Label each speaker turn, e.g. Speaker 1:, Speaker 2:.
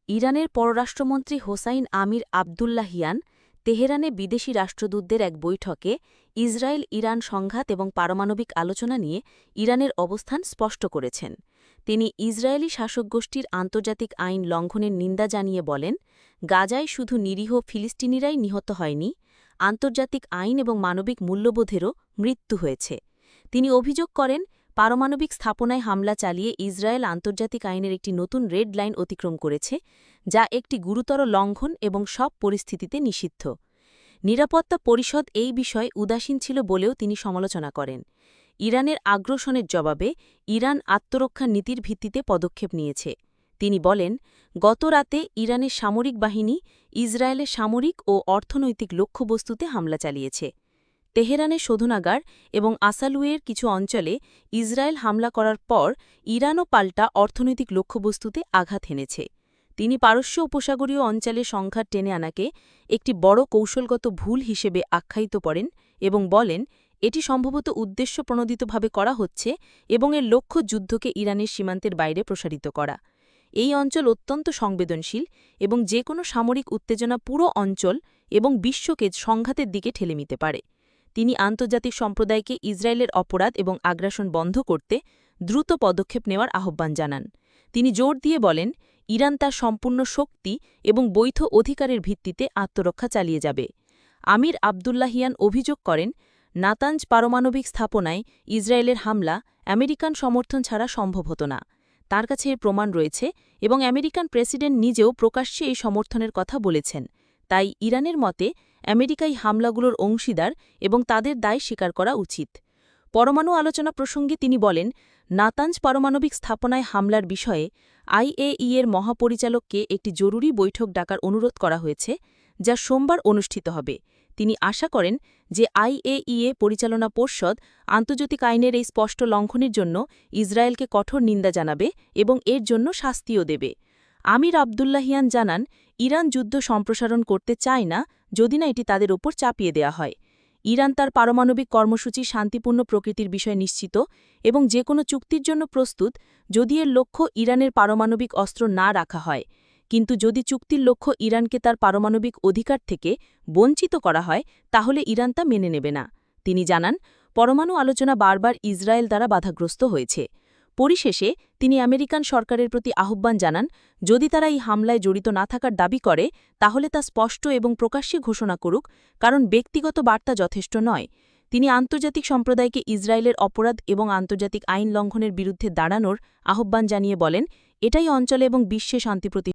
Speaker 1: ইরানের পররাষ্ট্রমন্ত্রী হোসাইন আমির আবদুল্লাহিয়ান তেহরানে বিদেশি রাষ্ট্রদূতদের এক বৈঠকে ইসরায়েল ইরান সংঘাত এবং পারমাণবিক আলোচনা নিয়ে ইরানের অবস্থান স্পষ্ট করেছেন। তিনি ইসরায়েলি শাসকগোষ্ঠীর আন্তর্জাতিক আইন লঙ্ঘনের নিন্দা জানিয়ে বলেন, গাজায় শুধু নিরীহ ফিলিস্তিনিরাই নিহত হয়নি, আন্তর্জাতিক আইন এবং মানবিক মূল্যবোধেরও মৃত্যু হয়েছে। তিনি অভিযোগ করেন, পারমাণবিক স্থাপনায় হামলা চালিয়ে ইসরায়েল আন্তর্জাতিক আইনের একটি নতুন রেড লাইন অতিক্রম করেছে, যা একটি গুরুতর লঙ্ঘন এবং সব পরিস্থিতিতে নিষিদ্ধ। নিরাপত্তা পরিষদ এই বিষয়ে উদাসীন ছিল বলেও তিনি সমালোচনা করেন। ইরানের আগ্রাসনের জবাবে ইরান আত্মরক্ষা নীতির ভিত্তিতে পদক্ষেপ নিয়েছে। তিনি বলেন, গত রাতে ইরানের সামরিক বাহিনী ইসরায়েলের সামরিক ও অর্থনৈতিক লক্ষ্যবস্তুতে হামলা চালিয়েছে। তেহরানের শোধনাগার এবং আসালুয়ের কিছু অঞ্চলে ইসরায়েল হামলা করার পর ইরানও পাল্টা অর্থনৈতিক লক্ষ্যবস্তুতে আঘাত হেনেছে। তিনি পারস্য উপসাগরীয় অঞ্চলে সংঘাত টেনে আনাকে একটি বড় কৌশলগত ভুল হিসেবে আখ্যায়িত করেন এবং বলেন, এটি সম্ভবত উদ্দেশ্যপ্রণোদিতভাবে করা হচ্ছে এবং এর লক্ষ্য যুদ্ধকে ইরানের সীমান্তের বাইরে প্রসারিত করা। এই অঞ্চল অত্যন্ত সংবেদনশীল এবং যে কোনো সামরিক উত্তেজনা পুরো অঞ্চল এবং বিশ্বকে সংঘাতের দিকে ঠেলে নিতে পারে। তিনি আন্তর্জাতিক সম্প্রদায়কে ইসরায়েলের অপরাধ এবং আগ্রাসন বন্ধ করতে দ্রুত পদক্ষেপ নেওয়ার আহ্বান জানান। তিনি জোর দিয়ে বলেন, ইরান তার সম্পূর্ণ শক্তি এবং বৈধ অধিকারের ভিত্তিতে আত্মরক্ষা চালিয়ে যাবে। আমির আবদুল্লাহিয়ান অভিযোগ করেন, নাতাঞ্জ পারমাণবিক স্থাপনায় ইসরায়েলের হামলা আমেরিকান সমর্থন ছাড়া সম্ভব হতো না। তার কাছে এর প্রমাণ রয়েছে এবং আমেরিকান প্রেসিডেন্ট নিজেও প্রকাশ্যে এই সমর্থনের কথা বলেছেন। তাই ইরানের মতে আমেরিকাই হামলাগুলোর অংশীদার এবং তাদের দায় স্বীকার করা উচিত। পরমাণু আলোচনা প্রসঙ্গে তিনি বলেন, নাতাঞ্জ পারমাণবিক স্থাপনায় হামলার বিষয়ে আইএইএর মহাপরিচালককে একটি জরুরি বৈঠক ডাকার অনুরোধ করা হয়েছে, যা সোমবার অনুষ্ঠিত হবে। তিনি আশা করেন যে আইএইএ পরিচালনা পর্ষদ আন্তর্জাতিক আইনের এই স্পষ্ট লঙ্ঘনের জন্য ইসরায়েলকে কঠোর নিন্দা জানাবে এবং এর জন্য শাস্তিও দেবে। আমির আবদুল্লাহিয়ান জানান, ইরান যুদ্ধ সম্প্রসারণ করতে চায় না যদি না এটি তাদের ওপর চাপিয়ে দেয়া হয়। ইরান তার পারমাণবিক কর্মসূচি শান্তিপূর্ণ প্রকৃতির বিষয়ে নিশ্চিত এবং যে কোনো চুক্তির জন্য প্রস্তুত যদি এর লক্ষ্য ইরানের পারমাণবিক অস্ত্র না রাখা হয়। কিন্তু যদি চুক্তির লক্ষ্য ইরানকে তার পারমাণবিক অধিকার থেকে বঞ্চিত করা হয়, তাহলে ইরান তা মেনে নেবে না। তিনি জানান, পরমাণু আলোচনা বারবার ইসরায়েল দ্বারা বাধাগ্রস্ত হয়েছে। পরিশেষে তিনি আমেরিকান সরকারের প্রতি আহ্বান জানান, যদি তারা এই হামলায় জড়িত না থাকার দাবি করে তাহলে তা স্পষ্ট এবং প্রকাশ্যে ঘোষণা করুক, কারণ ব্যক্তিগত বার্তা যথেষ্ট নয়। তিনি আন্তর্জাতিক সম্প্রদায়কে ইসরায়েলের অপরাধ এবং আন্তর্জাতিক আইন লঙ্ঘনের বিরুদ্ধে দাঁড়ানোর আহ্বান জানিয়ে বলেন, এটাই অঞ্চলে এবং বিশ্বে শান্তি